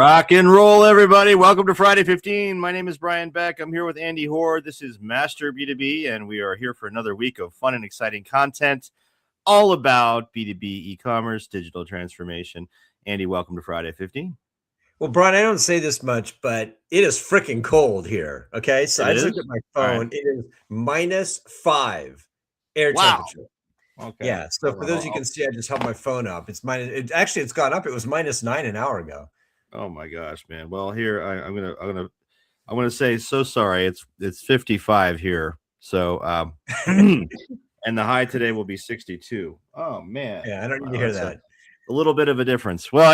Rock and roll, everybody. Welcome to Friday 15. My name is Brian Beck. I'm here with Andy Hoard. This is Master B2B, and we are here for another week of fun and exciting content all about B2B e-commerce, digital transformation. Andy, welcome to Friday 15. Well, Brian, I don't say this much, but it is freaking cold here. Okay, so I just looked at my phone. Right. It is -5 air temperature. Okay. Yeah. So for those you can see, I just held my phone up. It's minus. It's gone up. It was -9 an hour ago. Oh my gosh, man. Well, here I'm gonna say so sorry. It's 55 here. So and the high today will be 62. Oh man. Yeah, I don't need to hear that. A little bit of a difference. Well,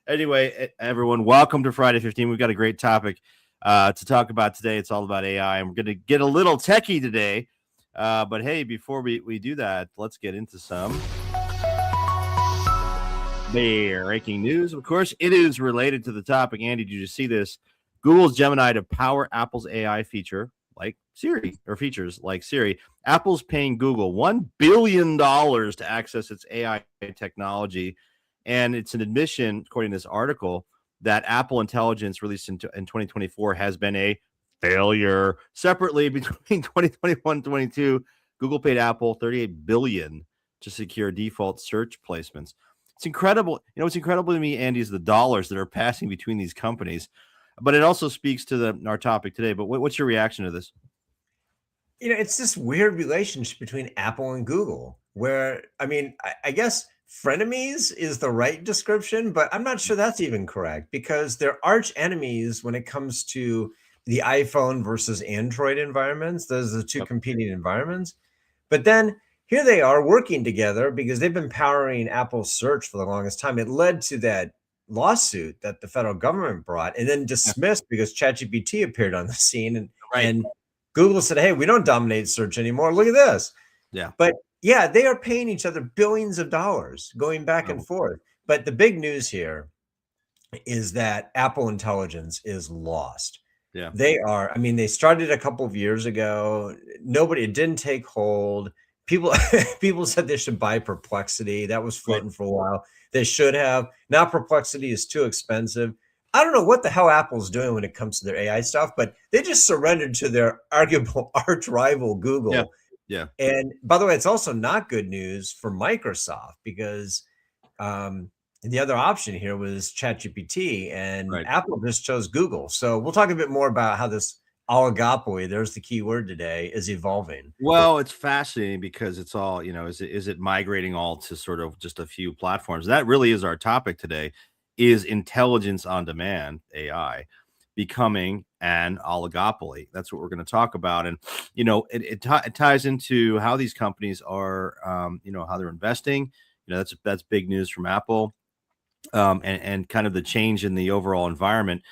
anyway, everyone, welcome to Friday 15. We've got a great topic to talk about today. It's all about AI, and we're going to get a little techie today. But hey, before we do that, let's get into some breaking news. Of course, it is related to the topic. Andy, did you see this? Google's Gemini to power Apple's AI features like Siri. Apple's paying Google $1 billion to access its AI technology. And it's an admission, according to this article, that Apple Intelligence released in 2024 has been a failure. Separately, between 2021 and 2022, Google paid Apple $38 billion to secure default search placements. It's incredible. You know, what's incredible to me, Andy, is the dollars that are passing between these companies. But it also speaks to our topic today. But what's your reaction to this? You know, it's this weird relationship between Apple and Google where, I guess frenemies is the right description, but I'm not sure that's even correct because they're arch enemies when it comes to the iPhone versus Android environments. Those are the two competing environments. But then here they are working together because they've been powering Apple's search for the longest time. It led to that lawsuit that the federal government brought and then dismissed because ChatGPT appeared on the scene and Google said, hey, we don't dominate search anymore. Look at this. Yeah. But yeah, they are paying each other billions of dollars going back and forth. But the big news here is that Apple Intelligence is lost. Yeah. They are. They started a couple of years ago. It didn't take hold. People said they should buy Perplexity. That was floating for a while. They should have. Now Perplexity is too expensive. I don't know what the hell Apple's doing when it comes to their AI stuff, but they just surrendered to their arguable arch rival Google. Yeah. And by the way, it's also not good news for Microsoft because the other option here was ChatGPT and Apple just chose Google. So we'll talk a bit more about how this oligopoly, there's the key word today, is evolving. Well, it's fascinating because it's all, is it migrating all to sort of just a few platforms? That really is our topic today, is intelligence on demand, AI, becoming an oligopoly. That's what we're going to talk about. And, it ties into how these companies are, how they're investing. That's big news from Apple and kind of the change in the overall environment.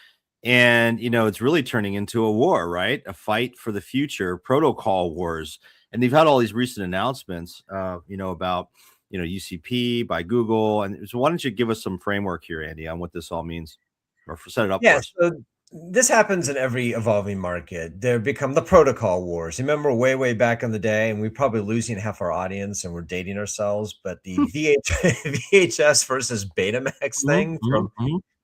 And, it's really turning into a war, right? A fight for the future, protocol wars. And they've had all these recent announcements, about, UCP by Google. And so why don't you give us some framework here, Andy, on what this all means or set it up for us? So this happens in every evolving market. There become the protocol wars. Remember way back in the day, and we're probably losing half our audience and we're dating ourselves, but the VHS versus Betamax thing from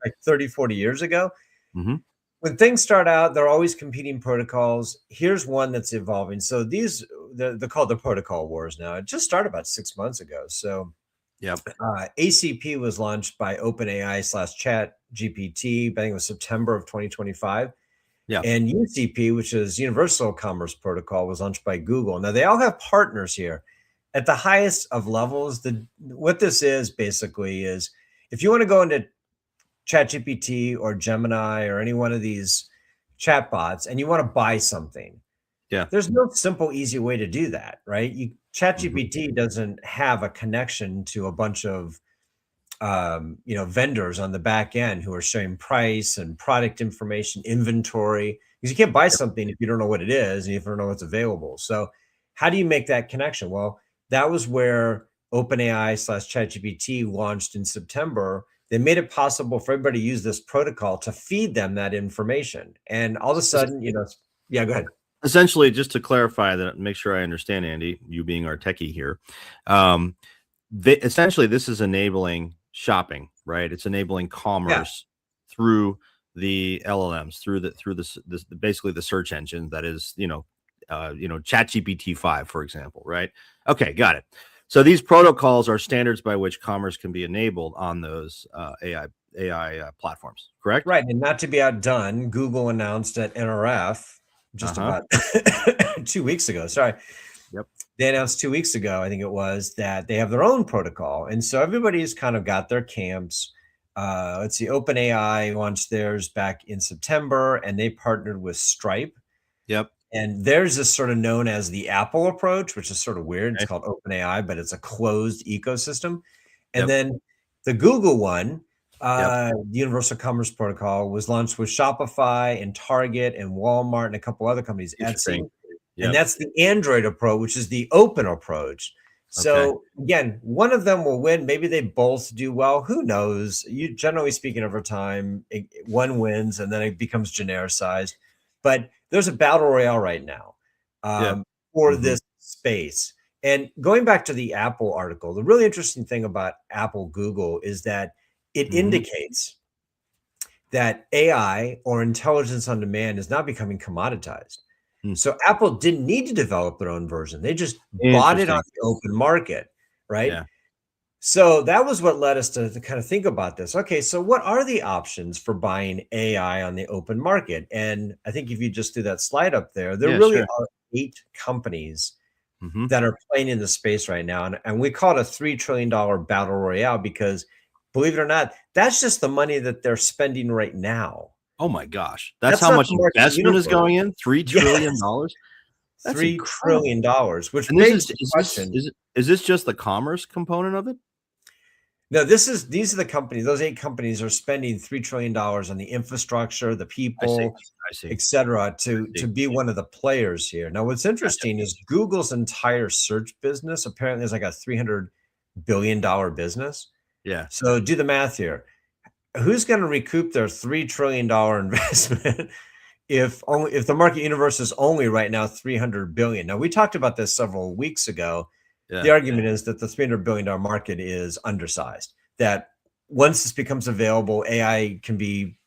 like 30, 40 years ago. Mm-hmm. When things start out, they're always competing protocols. Here's one that's evolving. So they're called the protocol wars now. It just started about 6 months ago. So ACP was launched by OpenAI / ChatGPT. I think it was September of 2025. Yeah. And UCP, which is Universal Commerce Protocol, was launched by Google. Now they all have partners here. At the highest of levels, what this is basically is if you want to go into ChatGPT or Gemini or any one of these chatbots and you want to buy something, there's no simple, easy way to do that, right? ChatGPT doesn't have a connection to a bunch of vendors on the back end who are showing price and product information, inventory, because you can't buy something if you don't know what it is and if you don't know what's available. So how do you make that connection? Well, that was where OpenAI / ChatGPT launched in September. They made it possible for everybody to use this protocol to feed them that information. And all of a sudden, go ahead. Essentially, just to clarify that, make sure I understand, Andy, you being our techie here, essentially this is enabling shopping, right? It's enabling commerce through the LLMs, through this basically the search engine that is, ChatGPT 5, for example, right? Okay, got it. So these protocols are standards by which commerce can be enabled on those AI platforms, correct? Right, and not to be outdone, Google announced at NRF just Uh-huh. about 2 weeks ago. Sorry. Yep. They announced 2 weeks ago, I think it was, that they have their own protocol, and so everybody's kind of got their camps. Let's see, OpenAI launched theirs back in September, and they partnered with Stripe, Yep. and theirs is sort of known as the Apple approach, which is sort of weird. It's Okay. called OpenAI, but it's a closed ecosystem. And Yep. then the Google one, Yep. the Universal Commerce Protocol, was launched with Shopify and Target and Walmart and a couple other companies, Etsy. Interesting. And Yep. that's the Android approach, which is the open approach. Okay. So again, one of them will win. Maybe they both do well. Who knows? You generally speaking, over time, one wins and then it becomes genericized. But there's a battle royale right now Yeah. for Mhm. this space. And going back to the Apple article, the really interesting thing about Apple Google is that it Mhm. indicates that AI or intelligence on demand is now becoming commoditized. Hmm. So Apple didn't need to develop their own version. They just bought it on Interesting. the open market, right? Yeah. So that was what led us to kind of think about this. Okay, so what are the options for buying AI on the open market? And I think if you just do that slide up there Yeah, really sure. are 8 companies Mhm. that are playing in the space right now. And we call it a $3 trillion battle royale because, believe it or not, that's just the money that they're spending right now. Oh my gosh. That's That's how not much the market investment is universe. going in? $3 trillion Yes, dollars? That's $3 incredible. trillion, which And this begs is the is this question. is this just the commerce component of it? No, these are the companies. Those 8 companies are spending $3 trillion on the infrastructure, the I see. people, I see. et cetera, I to see. be one of the players here. Now, what's Gotcha. interesting is Google's entire search business apparently is like a $300 billion business. Yeah. So do the math here. Who's going to recoup their $3 trillion investment if the market universe is only right now 300 billion? Now, we talked about this several weeks ago. The Yeah. argument is that the $300 billion market is undersized, that once this becomes available, AI can be,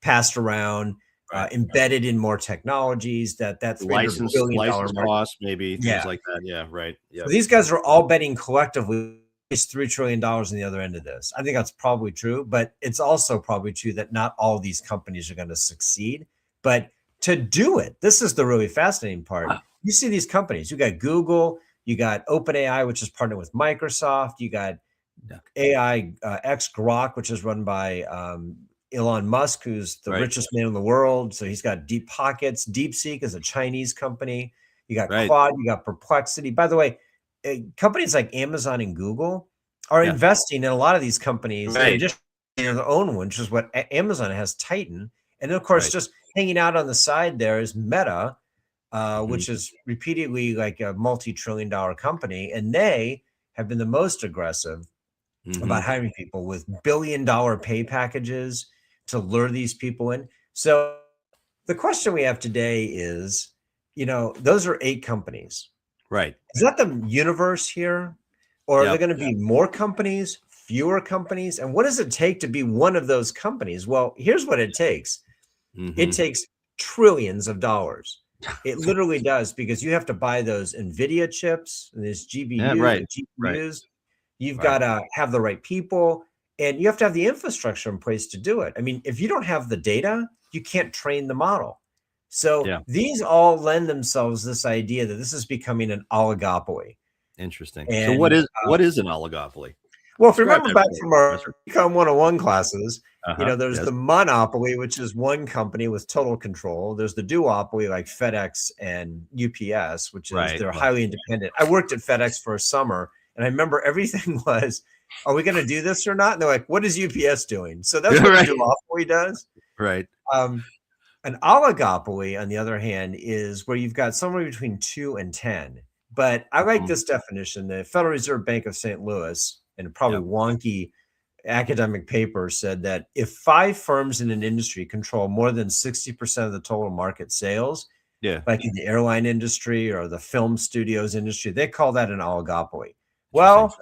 passed around, Right. embedded in more technologies, that $300 billion License market. costs, maybe things Yeah. like that. Yeah, right. So Yep. these guys are all betting collectively it's $3 trillion on the other end of this. I think that's probably true, but it's also probably true that not all these companies are going to succeed. But to do it, this is the really fascinating part. You see these companies, you got Google, you got OpenAI, which is partnered with Microsoft, you got Yeah. AI X Grok, which is run by Elon Musk, who's the Right. richest man in the world. So he's got deep pockets. DeepSeek is a Chinese company. You got Right. Claude, you got Perplexity. By the way, companies like Amazon and Google are Yeah. investing in a lot of these companies in Right. addition to their own one, which is what Amazon has Titan. And then, of course, Right. just hanging out on the side there is Meta, Mhm. which is repeatedly like a multi-trillion-dollar company. And they have been the most aggressive about Mhm. hiring people with billion-dollar pay packages to lure these people in. So the question we have today is, those are 8 companies. Right. Is that the universe here? Or are there Yep. going to be more companies, fewer companies? And what does it take to be one of those companies? Well, here's what it takes. It Mhm. takes trillions of dollars. It literally does, because you have to buy those NVIDIA chips and these Yeah, GPUs right. and Right. GPUs. You've Right. got to have the right people, and you have to have the infrastructure in place to do it. I mean, if you don't have the data, you can't train the model. So Yeah. these all lend themselves this idea that this is becoming an oligopoly. Interesting. So And what is an oligopoly? well, if you Describe remember that back for me, from our professor. Econ 101 classes, Uh-huh. there's Yes. the monopoly, which is one company with total control. There's the duopoly, like FedEx and UPS, which is Right. they're Right. highly independent. I worked at FedEx for a summer, and I remember everything was, are we going to do this or not? And they're like, what is UPS doing? So that's what a Right. duopoly does. Right. Um, an oligopoly, on the other hand, is where you've got somewhere between 2 and 10. But I like Mhm. this definition. The Federal Reserve Bank of St. Louis, and probably Yep. wonky academic paper, said that if 5 firms in an industry control more than 60% of the total market sales, Yeah. like in the airline industry or the film studios industry, they call that an oligopoly. Interesting. Well,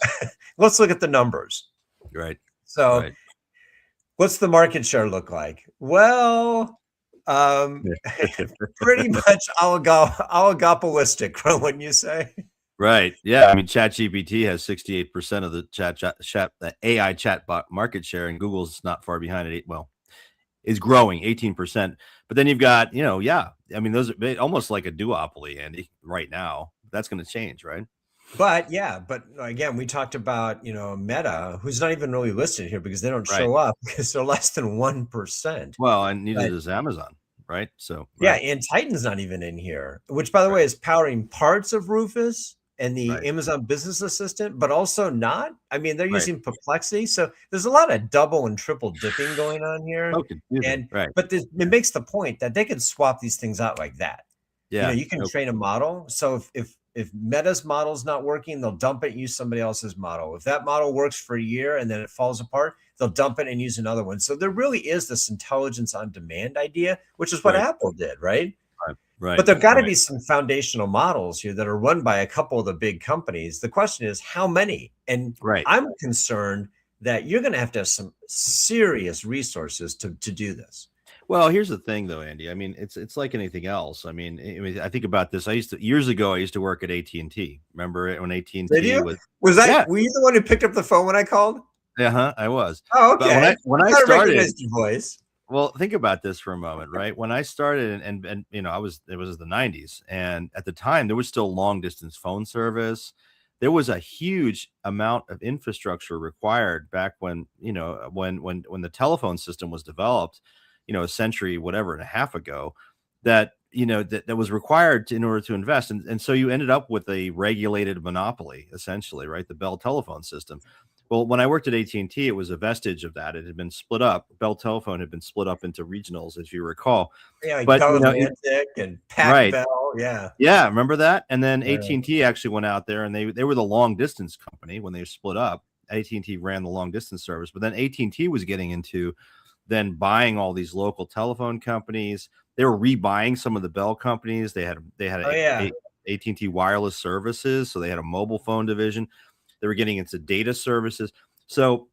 let's look at the numbers. Right. So Right. What's the market share look like? Well, um, pretty much oligopolistic, wouldn't you say? Right. Yeah. I mean, ChatGPT has 68% of the the AI chatbot market share, and Google's not far behind it. Well, is growing 18%. But then you've got, yeah. I mean, those are almost like a duopoly, Andy, right now. That's going to change, right? But yeah, but again, we talked about, Meta, who's not even really listed here because they don't Right. show up because they're less than 1%. Well, and neither But does Amazon, right? So, yeah, right, and Titan's not even in here, which by the right, way is powering parts of Rufus and the right, Amazon Business Assistant, but also not. I mean, they're right. using Perplexity, so there's a lot of double and triple dipping going on here. So confusing. And Right. but this, it makes the point that they could swap these things out like that. Yeah. You can train a model. So if Meta's model's not working, they'll dump it and use somebody else's model. If that model works for a year and then it falls apart, they'll dump it and use another one. So there really is this intelligence on demand idea, which is what Right. Apple did, right? Right. Right. But there've got to Right. be some foundational models here that are run by a couple of the big companies. The question is how many? And Right. I'm concerned that you're going to have some serious resources to do this. Well, here's the thing, though, Andy. I mean, it's like anything else. I think about this. Years ago, I used to work at AT&T. Remember it when Did AT&T you? was? Was Yeah. that were you the one who picked up the phone when I called? Uh-huh, I was. Oh, But okay. when I I thought I started, recognized your voice. well, think about this for a moment, right? When I started, and it was the 90s, and at the time there was still long distance phone service. There was a huge amount of infrastructure required back when, when the telephone system was developed, a century, whatever and a half ago, that that was required in order to invest. And so you ended up with a regulated monopoly, essentially, right? The Bell telephone system. Well, when I worked at AT&T, it was a vestige of that. It had been split up. Bell Telephone had been split up into regionals, as you recall. Yeah, like But Bell Atlantic and Pac right, Bell. Yeah. yeah, remember that? And then Yeah. AT&T actually went out there, and they were the long distance company when they split up. AT&T ran the long distance service, but then AT&T was getting into then buying all these local telephone companies. They were rebuying some of the Bell companies. They had Oh yeah. AT&T wireless services, so they had a mobile phone division. They were getting into data services. So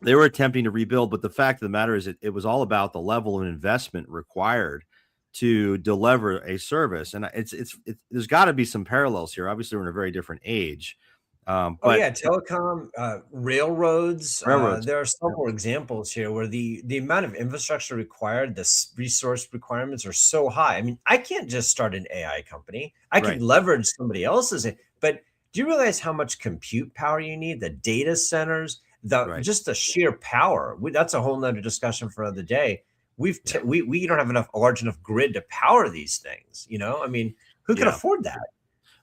they were attempting to rebuild, but the fact of the matter is it was all about the level of investment required to deliver a service. And there's got to be some parallels here. Obviously, we're in a very different age. Oh But yeah, telecom, railroads. railroads, There are yeah, several examples here where the amount of infrastructure required, resource requirements are so high. I mean, I can't just start an AI company. I could right, leverage somebody else's, but do you realize how much compute power you need? The data centers, the right, just the sheer power. That's a whole nother discussion for another day. yeah, We don't have a large enough grid to power these things. I mean, who can yeah. afford that?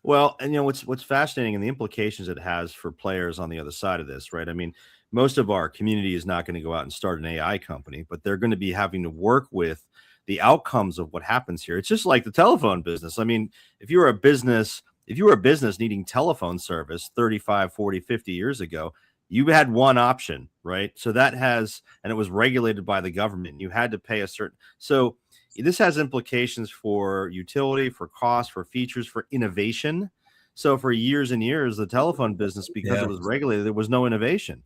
Well, and what's fascinating and the implications it has for players on the other side of this, right? I mean, most of our community is not going to go out and start an AI company, but they're going to be having to work with the outcomes of what happens here. It's just like the telephone business. I mean, if you were a business needing telephone service 35, 40, 50 years ago, you had one option, right? So and it was regulated by the government. You had to pay a certain, so this has implications for utility, for cost, for features, for innovation. So for years and years, the telephone business, because it Yeah. was regulated, there was no innovation.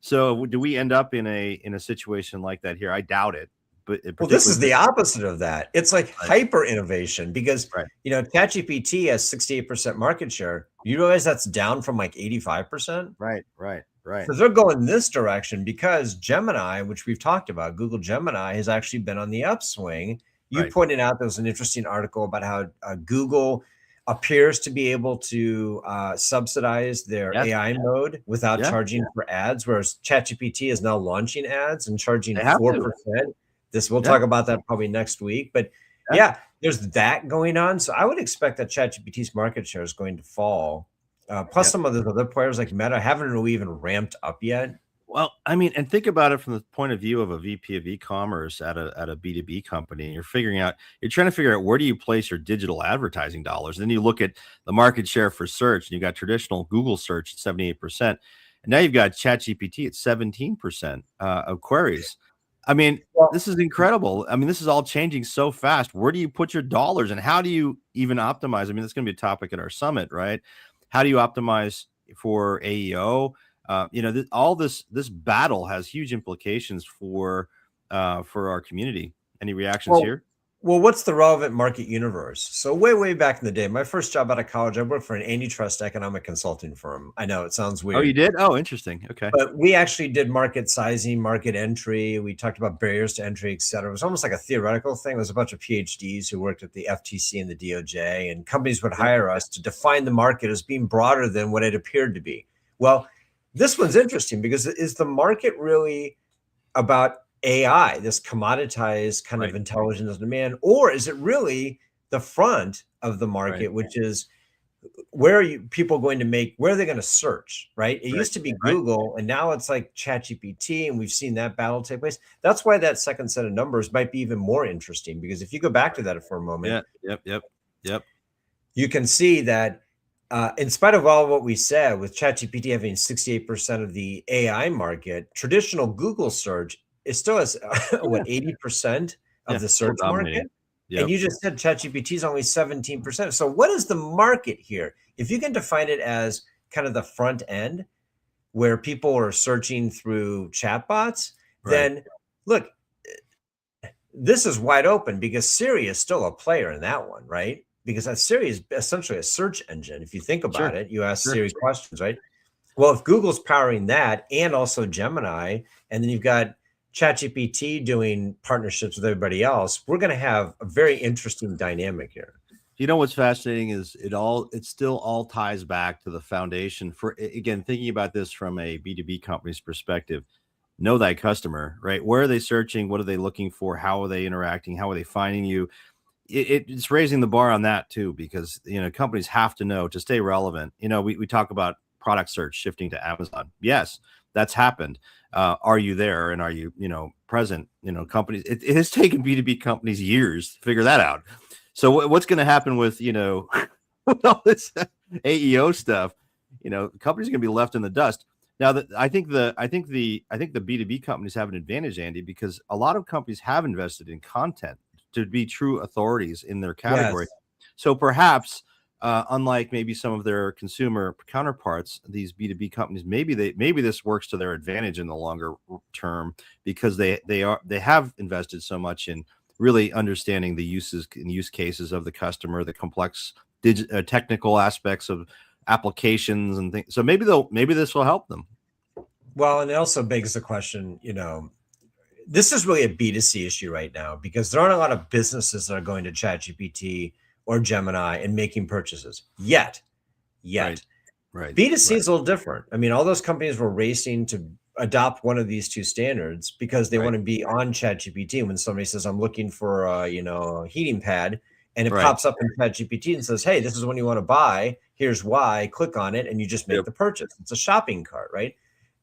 So do we end up in a situation like that here? I doubt it, but Well, this is particularly, the opposite of that. It's like right, hyper innovation because, right, ChatGPT has 68% market share. You realize that's down from like 85%? right, right, right. So they're going this direction because Gemini, which we've talked about, Google Gemini has actually been on the upswing. You Right. pointed out there was an interesting article about how Google appears to be able to subsidize their Yes. AI mode without Yeah. charging for ads, whereas ChatGPT is now launching ads and charging They have to. 4%. We'll Yeah. talk about that probably next week. But Yeah. yeah, there's that going on. So I would expect that ChatGPT's market share is going to fall. Plus, Yeah. some of the other players like Meta haven't really even ramped up yet. Well, I mean, and think about it from the point of view of a VP of e-commerce at a B2B company. You're trying to figure out where do you place your digital advertising dollars. Then you look at the market share for search, and you got traditional Google search at 78%. And now you've got ChatGPT at 17% of queries. I mean, Well, this is incredible. I mean, this is all changing so fast. Where do you put your dollars and how do you even optimize? I mean, that's going to be a topic at our summit, right? How do you optimize for AEO? all this battle has huge implications for our community. Any reactions Well, here? well, what's the relevant market universe? So way back in the day, my first job out of college, I worked for an antitrust economic consulting firm. I know it sounds Oh, you weird, did? Oh, interesting. Okay. but we actually did market sizing, market entry. We talked about barriers to entry, et cetera. It was almost like a theoretical thing. It was a bunch of PhDs who worked at the FTC and the DOJ, and companies would Yep. hire us to define the market as being broader than what it appeared to be. Well, this one's interesting because is the market really about AI, this commoditized kind of Right. intelligence on demand, or is it really the front of the Right. market, which is where are you people going to make where are they going to search, right? It Right. used to be Right. Google, and now it's like ChatGPT, and we've seen that battle take place. That's why that second set of numbers might be even more interesting, because if you go back to that for a moment, Yeah. Yep. Yep. Yep. you can see that in spite of all what we said, with ChatGPT having 68% of the AI market, traditional Google search is still has what, 80% Yeah. of the Still search market? dominating. And Yep. you just said ChatGPT is only 17%. So what is the market here? If you can define it as kind of the front end where people are searching through chatbots, Right. then look, this is wide open because Siri is still a player in that one, right? Because Siri is essentially a search engine. If you think about Sure. it, you ask Sure. Siri questions, right? Well, if Google's powering that and also Gemini, and then you've got ChatGPT doing partnerships with everybody else, we're going to have a very interesting dynamic here. You know what's fascinating is it still all ties back to the foundation for, again, thinking about this from a B2B company's perspective. Know thy customer, right? Where are they searching? What are they looking for? How are they interacting? How are they finding you? It's raising the bar on that too, because companies have to know to stay relevant. We talk about product search shifting to Amazon. Yes, that's happened. Are you there, and are you present? Companies, it has taken B2B companies years to figure that out. So what's going to happen with with all this AEO stuff? Companies are going to be left in the dust. Now, that I think the B2B companies have an advantage, Andy, because a lot of companies have invested in content to be true authorities in their category. Yes. So perhaps, unlike maybe some of their consumer counterparts, these B2B companies, maybe this works to their advantage in the longer term, because they have invested so much in really understanding the uses and use cases of the customer, the complex technical aspects of applications and things. So maybe this will help them. Well, and it also begs the question, this is really a B2C issue right now because there aren't a lot of businesses that are going to ChatGPT or Gemini and making purchases yet. Right. Yet. Right. B2C Right. is a little different. I mean, all those companies were racing to adopt one of these two standards because they Right. want to be on ChatGPT. When somebody says, I'm looking for a heating pad, and it Right. pops up in ChatGPT and says, hey, this is one you want to buy. Here's why. Click on it, and you just make Yep. the purchase. It's a shopping cart, right?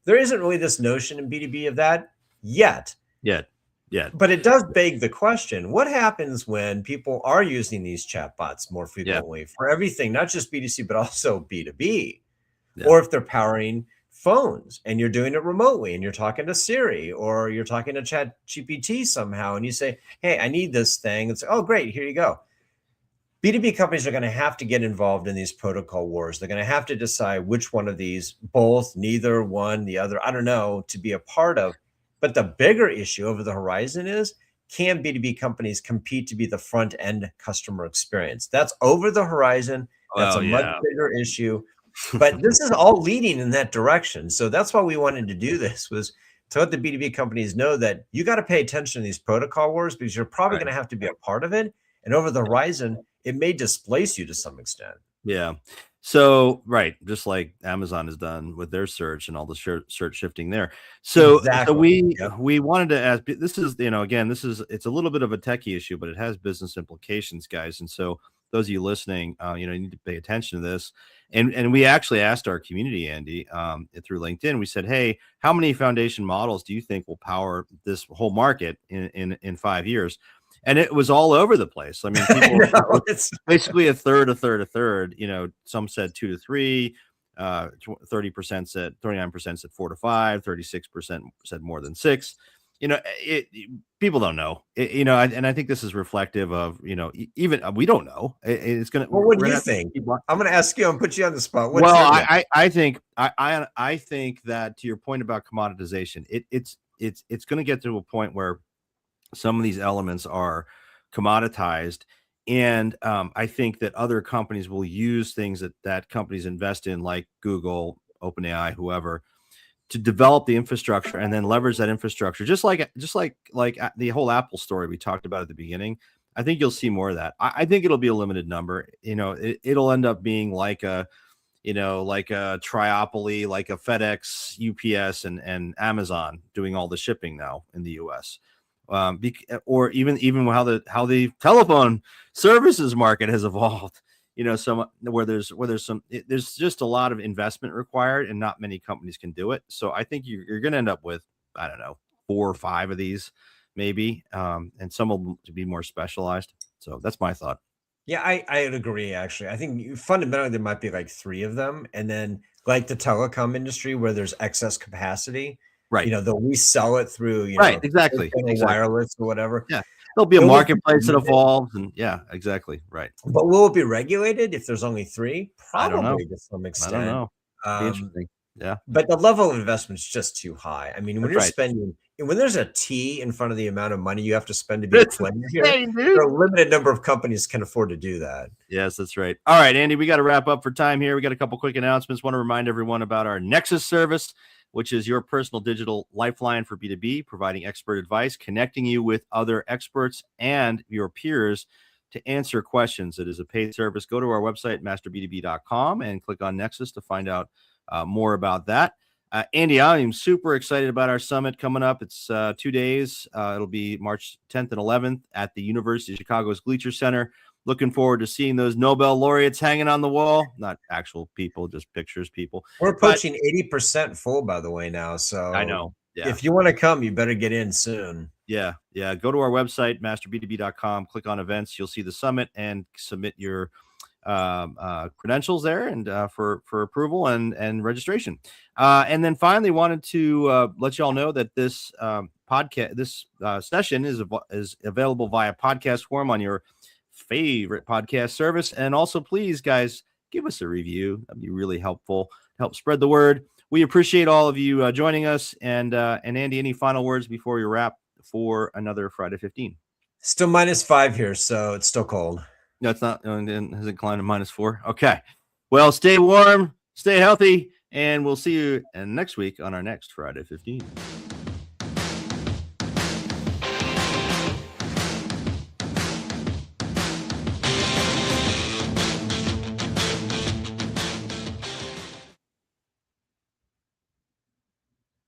There isn't really this notion in B2B of that yet. Yet. Yet. But it does beg the question, what happens when people are using these chatbots more Yeah. frequently for everything, not just B2C, but also B2B? Yeah. Or if they're powering phones and you're doing it remotely and you're talking to Siri or you're talking to Chat GPT somehow, and you say, hey, I need this thing. It's, oh, great, here you go. B2B companies are going to have to get involved in these protocol wars. They're going to have to decide which one of these, both, neither, one, the other, I don't know, to be a part of. But the bigger issue over the horizon is, can B2B companies compete to be the front end customer experience? That's over the horizon. That's a Well, much yeah. bigger issue. But this is all leading in that direction. So that's why we wanted to do this, was to let the B2B companies know that you got to pay attention to these protocol wars because you're probably Right. going to have to be a part of it. And over the horizon, it may displace you to some extent. Yeah. So, right, just like Amazon has done with their search and all the search shifting there. So Exactly. we Yep. we wanted to ask. This is, again, it's a little bit of a techie issue, but it has business implications, guys. And so those of you listening, you need to pay attention to this. And we actually asked our community, Andy, through LinkedIn. We said, hey, how many foundation models do you think will power this whole market in 5 years? And it was all over the place. I mean, I people, know, it's basically a third, a third, a third. Some said 2 to 3, 30% said, 39% said 4 to 5, 36% said more than 6. people don't know, and I think this is reflective of, even we don't know. It's gonna Well, what we're do you gonna have to think? keep. I'm going to ask you and put you on the spot. What's Well, your guess? I think that, to your point about commoditization, it's going to get to a point where some of these elements are commoditized, and I think that other companies will use things that companies invest in, like Google, OpenAI, whoever, to develop the infrastructure and then leverage that infrastructure, just like the whole Apple story we talked about at the beginning. I think you'll see more of that. I think it'll be a limited number. It'll end up being like a triopoly, like a FedEx, UPS, and Amazon doing all the shipping now in the U.S. Or even how the telephone services market has evolved. Some where there's just a lot of investment required, and not many companies can do it. So I think you're going to end up with, I don't know, 4 or 5 of these, maybe, and some will be more specialized. So that's my thought. Yeah, I'd agree, actually. I think fundamentally there might be like 3 of them, and then like the telecom industry where there's excess capacity, Right. they'll resell it through, Right. Exactly. Exactly. wireless or whatever. Yeah. There'll be a It will be marketplace that limited, evolves, and yeah, exactly. Right. but will it be regulated if there's only 3? I don't know. Probably to some I don't extent. know. Be Um, interesting. Yeah. but the level of investment is just too high. I mean, That's right. when there's a T in front of the amount of money you have to spend to be a It's player here, insane, there dude. are a limited number of companies can afford to do that. Yes, that's right. All right, Andy, we got to wrap up for time here. We got a couple quick announcements. Want to remind everyone about our Nexus service, which is your personal digital lifeline for B2B, providing expert advice, connecting you with other experts and your peers to answer questions. It is a paid service. Go to our website, masterb2b.com, and click on Nexus to find out more about that. Andy, I'm super excited about our summit coming up. It's 2 days. It'll be March 10th and 11th at the University of Chicago's Gleacher Center. Looking forward to seeing those Nobel laureates hanging on the wall. Not actual people, just pictures people. We're But approaching 80% full, by the way, now. I So know. Yeah. if you want to come, you better get in soon. Yeah. Yeah. Go to our website, masterb2b.com, click on events. You'll see the summit and submit your credentials there, and for approval and registration. And then finally, wanted to let you all know that this session is available via podcast form on your favorite podcast service. And also, please, guys, give us a review. That'd be really helpful. Help spread the word. We appreciate all of you joining us. And Andy, any final words before we wrap for another Friday 15? Still -5 here, so it's still cold. No, it's not. It hasn't climbed to -4. Okay. Well, stay warm, stay healthy, and we'll see you next week on our next Friday 15.